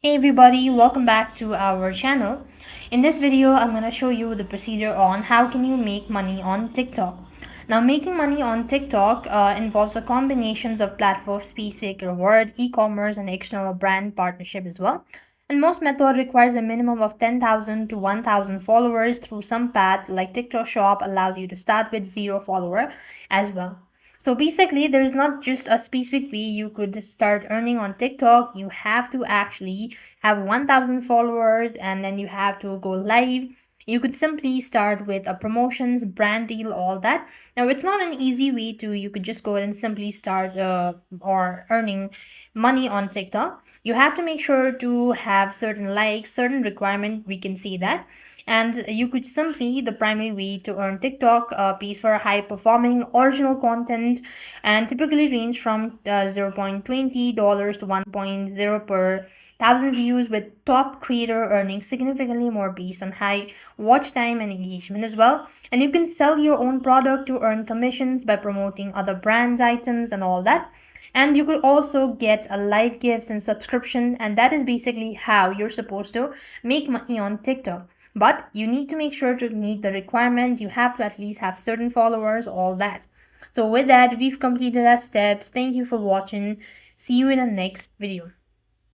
Hey everybody, welcome back to our channel. In this video, I'm going to show you the procedure on how can you make money on TikTok. Now, making money on TikTok involves a combinations of platform-specific reward, e-commerce, and external brand partnership as well. And most method requires a minimum of 10,000 to 1,000 followers through some path like TikTok Shop allows you to start with 0 follower as well. So basically, there is not just a specific way you could start earning on TikTok. You have to actually have 1,000 followers and then you have to go live. You could simply start with a promotions, brand deal, all that. Now, it's not an easy way to, you could just go ahead and simply start or earning money on TikTok. You have to make sure to have certain likes, certain requirement. We can see that, and you could simply the primary way to earn TikTok pays for high performing original content and typically range from $0.20 to 1.0 per thousand views, with top creator earning significantly more based on high watch time and engagement as well. And you can sell your own product to earn commissions by promoting other brands items and all that. And you could also get a live gifts and subscription, and that is basically how you're supposed to make money on TikTok. But you need to make sure to meet the requirement. You have to at least have certain followers, all that. So with that, we've completed our steps. Thank you for watching. See you in the next video.